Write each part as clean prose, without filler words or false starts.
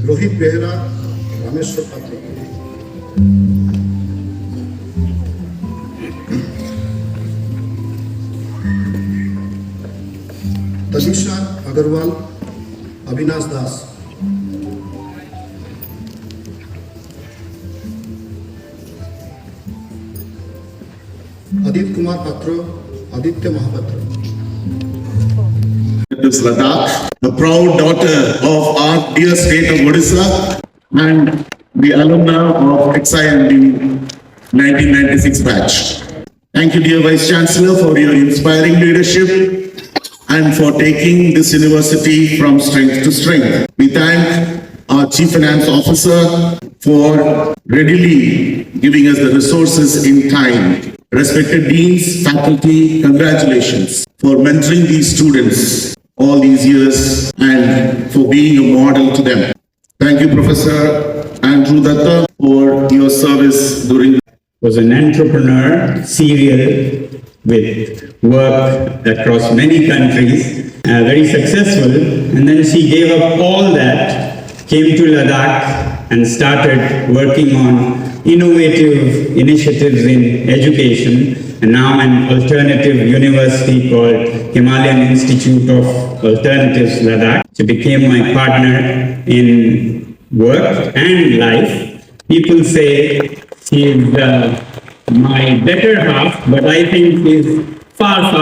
रोहित बेहरा, रामेश्वर पात्र, तनिषा अग्रवाल, अविनाश दास, आदित्य कुमार पात्र, Aditya Mahapatra. Ladakh, the proud daughter of our dear state of Odisha and the alumna of XIMU 1996 batch. Thank you, dear Vice Chancellor, for your inspiring leadership and for taking this university from strength to strength. We thank our Chief Finance Officer for readily giving us the resources in time. Respected deans, faculty, congratulations for mentoring these students all these years and for being a model to them. Thank you, Professor Andrew Datta, for your service during. Was an entrepreneur, serial, with work across many countries, very successful, and then she gave up all that, came to Ladakh and started working on innovative initiatives in education, and now an alternative university called Himalayan Institute of Alternatives Ladakh. She became my partner in work and life. People say she is my better half, but I think she is far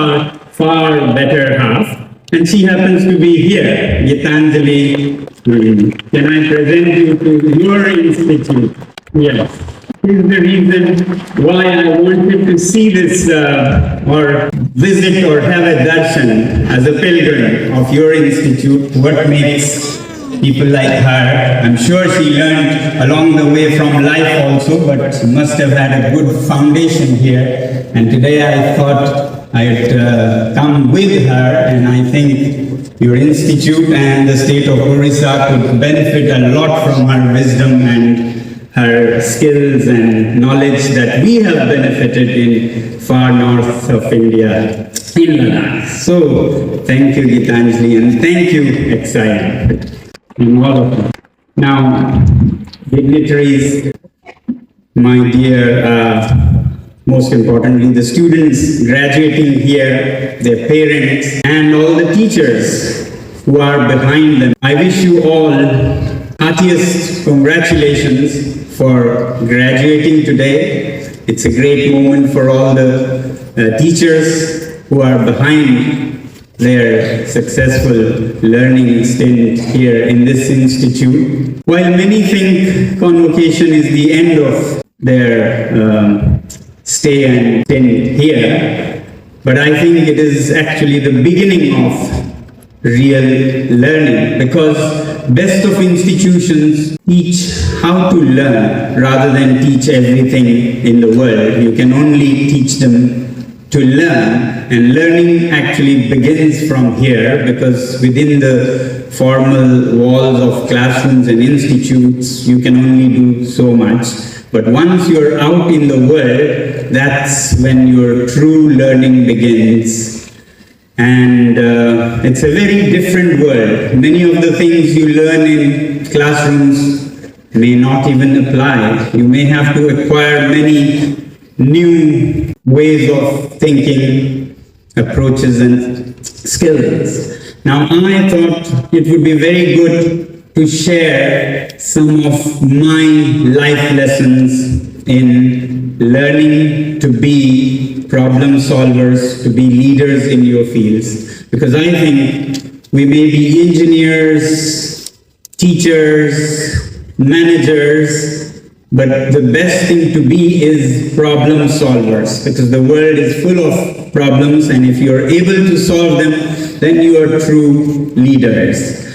better half. And she happens to be here, Gitanjali. Can I present you to your institute? Yes. This is the reason why I wanted to see this or visit or have a darshan as a pilgrim of your institute. What makes people like her? I'm sure she learned along the way from life also, but she must have had a good foundation here. And today I thought I'd come with her, and I think your institute and the state of Orissa could benefit a lot from her wisdom and her skills and knowledge that we have benefited in far north of India, in Ladakh. So, thank you, Gitanjali, and thank you, XIM, and all of you. Now, dignitaries, my dear, most importantly, the students graduating here, their parents, and all the teachers who are behind them. I wish you all heartiest congratulations for graduating today. It's a great moment for all the teachers who are behind their successful learning stint here in this institute. While many think convocation is the end of their stay and stint here, but I think it is actually the beginning of real learning, because best of institutions teach how to learn rather than teach everything in the world. You can only teach them to learn, and learning actually begins from here, because within the formal walls of classrooms and institutes you can only do so much. But once you're out in the world, that's when your true learning begins. And it's a very different world. Many of the things you learn in classrooms may not even apply. You may have to acquire many new ways of thinking, approaches and skills. Now, I thought it would be very good to share some of my life lessons in learning to be problem solvers, to be leaders in your fields. Because I think we may be engineers, teachers, managers, but the best thing to be is problem solvers, because the world is full of problems, and if you're able to solve them, then you are true leaders.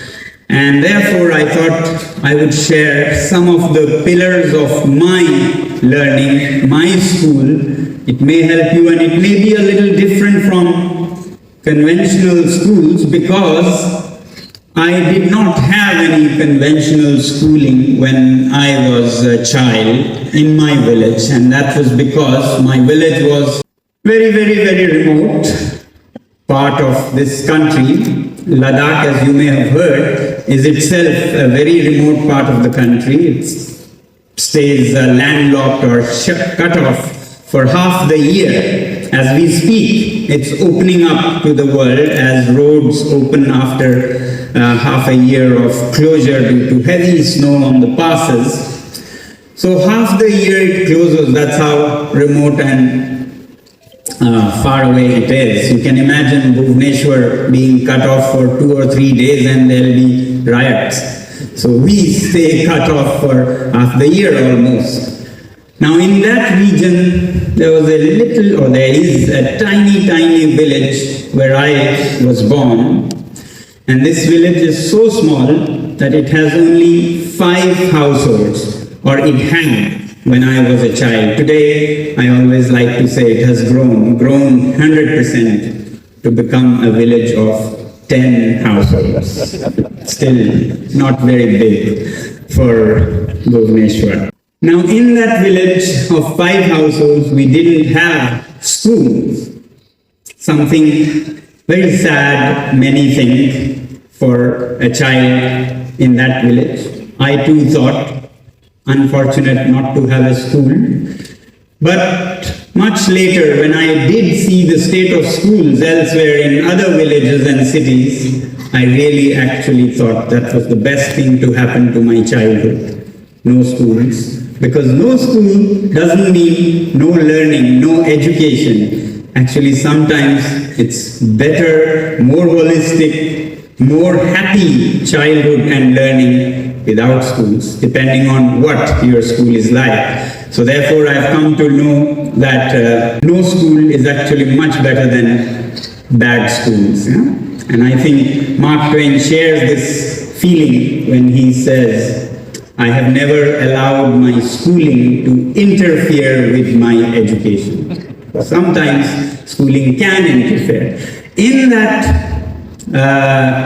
And therefore, I thought I would share some of the pillars of my learning, my school. It may help you, and it may be a little different from conventional schools, because I did not have any conventional schooling when I was a child in my village, and that was because my village was very remote part of this country. Ladakh, as you may have heard, is itself a very remote part of the country. It stays landlocked or cut off for half the year. As we speak, it's opening up to the world as roads open after half a year of closure due to heavy snow on the passes. So half the year it closes. That's how remote and far away it is. You can imagine Bhubaneswar being cut off for 2 or 3 days and there'll be riots. So we stay cut off for half the year almost. Now in that region, there was a little, or there is a tiny, tiny village where I was born. And this village is so small that it has only 5 households, or it had when I was a child. Today, I always like to say it has grown 100% to become a village of 10 households. Still not very big for Bhubaneswar. Now in that village of 5 households, we didn't have schools. Something very sad, many think, for a child in that village. I too thought, unfortunate not to have a school. But much later, when I did see the state of schools elsewhere in other villages and cities, I really actually thought that was the best thing to happen to my childhood. No schools. Because no school doesn't mean no learning, no education. Actually, sometimes it's better, more holistic, more happy childhood and learning without schools, depending on what your school is like. So therefore, I've come to know that no school is actually much better than bad schools. Yeah? And I think Mark Twain shares this feeling when he says, I have never allowed my schooling to interfere with my education. Sometimes schooling can interfere. In that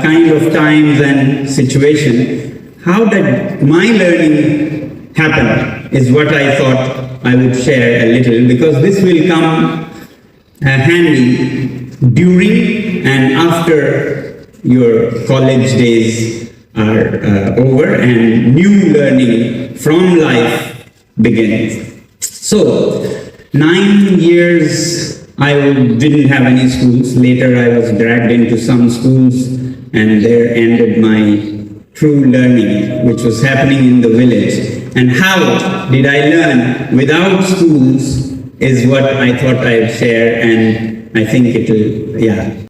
kind of times and situation, how did my learning happen is what I thought I would share a little, because this will come handy during and after your college days are over and new learning from life begins. So, 9 years I didn't have any schools. Later I was dragged into some schools and there ended my true learning, which was happening in the village. And how did I learn without schools is what I thought I'd share, and I think it'll,